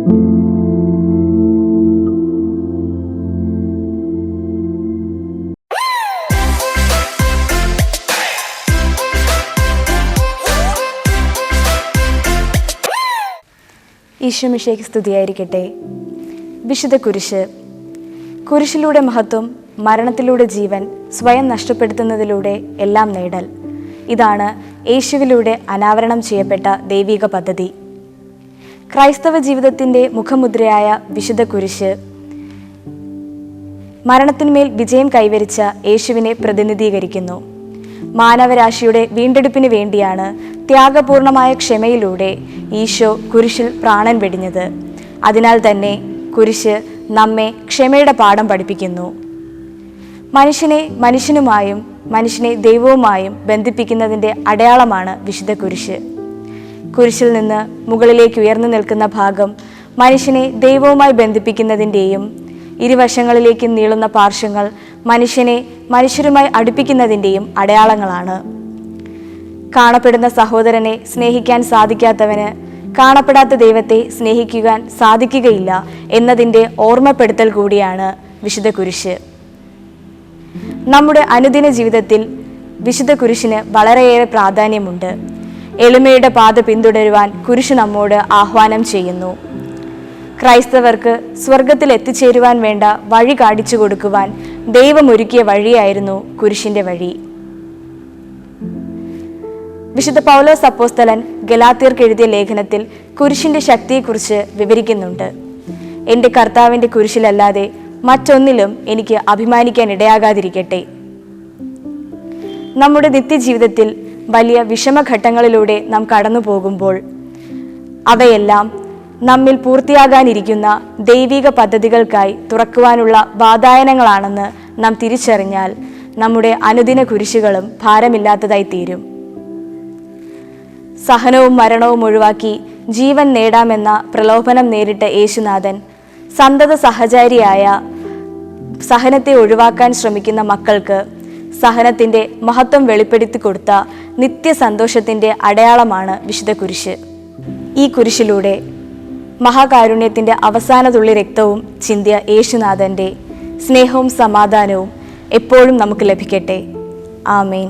ഈശോ മിശിഹായ്ക്ക് സ്തുതിയായിരിക്കട്ടെ. വിശുദ്ധ കുരിശ്. കുരിശിലൂടെ മഹത്വം, മരണത്തിലൂടെ ജീവൻ, സ്വയം നഷ്ടപ്പെടുത്തുന്നതിലൂടെ എല്ലാം നേടൽ. ഇതാണ് യേശുവിലൂടെ അനാവരണം ചെയ്യപ്പെട്ട ദൈവിക പദ്ധതി. ക്രൈസ്തവ ജീവിതത്തിൻ്റെ മുഖമുദ്രയായ വിശുദ്ധ കുരിശ് മരണത്തിന്മേൽ വിജയം കൈവരിച്ച യേശുവിനെ പ്രതിനിധീകരിക്കുന്നു. മാനവരാശിയുടെ വീണ്ടെടുപ്പിന് വേണ്ടിയാണ് ത്യാഗപൂർണമായ ക്ഷമയിലൂടെ ഈശോ കുരിശിൽ പ്രാണൻ വെടിഞ്ഞത്. അതിനാൽ തന്നെ കുരിശ് നമ്മെ ക്ഷമയുടെ പാഠം പഠിപ്പിക്കുന്നു. മനുഷ്യനെ മനുഷ്യനുമായും മനുഷ്യനെ ദൈവവുമായും ബന്ധിപ്പിക്കുന്നതിൻ്റെ അടയാളമാണ് വിശുദ്ധ കുരിശ്. കുരിശിൽ നിന്ന് മുകളിലേക്ക് ഉയർന്നു നിൽക്കുന്ന ഭാഗം മനുഷ്യനെ ദൈവവുമായി ബന്ധിപ്പിക്കുന്നതിൻ്റെയും ഇരുവശങ്ങളിലേക്ക് നീളുന്ന പാർശ്വങ്ങൾ മനുഷ്യനെ മനുഷ്യരുമായി അടുപ്പിക്കുന്നതിൻ്റെയും അടയാളങ്ങളാണ്. കാണപ്പെടുന്ന സഹോദരനെ സ്നേഹിക്കാൻ സാധിക്കാത്തവന് കാണപ്പെടാത്ത ദൈവത്തെ സ്നേഹിക്കുവാൻ സാധിക്കുകയില്ല എന്നതിൻ്റെ ഓർമ്മപ്പെടുത്തൽ കൂടിയാണ് വിശുദ്ധ കുരിശ്. നമ്മുടെ അനുദിന ജീവിതത്തിൽ വിശുദ്ധ കുരിശിന് വളരെയേറെ പ്രാധാന്യമുണ്ട്. എളിമയുടെ പാത പിന്തുടരുവാൻ കുരിശ് നമ്മോട് ആഹ്വാനം ചെയ്യുന്നു. ക്രൈസ്തവർക്ക് സ്വർഗത്തിൽ എത്തിച്ചേരുവാൻ വേണ്ട വഴി കാണിച്ചു കൊടുക്കുവാൻ ദൈവമൊരുക്കിയ വഴിയായിരുന്നു കുരിശിൻ്റെ വഴി. വിശുദ്ധ പൗലോസ് അപ്പോസ്തലൻ ഗലാത്യർക്ക് എഴുതിയ ലേഖനത്തിൽ കുരിശിൻ്റെ ശക്തിയെക്കുറിച്ച് വിവരിക്കുന്നുണ്ട്. എൻ്റെ കർത്താവിൻ്റെ കുരിശിലല്ലാതെ മറ്റൊന്നിലും എനിക്ക് അഭിമാനിക്കാൻ ഇടയാകാതിരിക്കട്ടെ. നമ്മുടെ നിത്യജീവിതത്തിൽ വലിയ വിഷമഘട്ടങ്ങളിലൂടെ നാം കടന്നു പോകുമ്പോൾ അവയെല്ലാം നമ്മിൽ പൂർത്തിയാകാനിരിക്കുന്ന ദൈവിക പദ്ധതികൾക്കായി തുറക്കുവാനുള്ള വാതായനങ്ങളാണെന്ന് നാം തിരിച്ചറിഞ്ഞാൽ നമ്മുടെ അനുദിന കുരിശുകളും ഭാരമില്ലാത്തതായി തീരും. സഹനവും മരണവും ഒഴിവാക്കി ജീവൻ നേടാമെന്ന പ്രലോഭനം നേരിട്ട യേശുനാഥൻ സന്തത സഹചാരിയായ സഹനത്തെ ഒഴിവാക്കാൻ ശ്രമിക്കുന്ന മക്കൾക്ക് സഹനത്തിൻ്റെ മഹത്വം വെളിപ്പെടുത്തി കൊടുത്ത നിത്യസന്തോഷത്തിൻ്റെ അടയാളമാണ് വിശുദ്ധ കുരിശ്. ഈ കുരിശിലൂടെ മഹാകാരുണ്യത്തിൻ്റെ അവസാന തുള്ളി രക്തവും ചിന്തിയ യേശുനാഥൻ്റെ സ്നേഹവും സമാധാനവും എപ്പോഴും നമുക്ക് ലഭിക്കട്ടെ. ആമേൻ.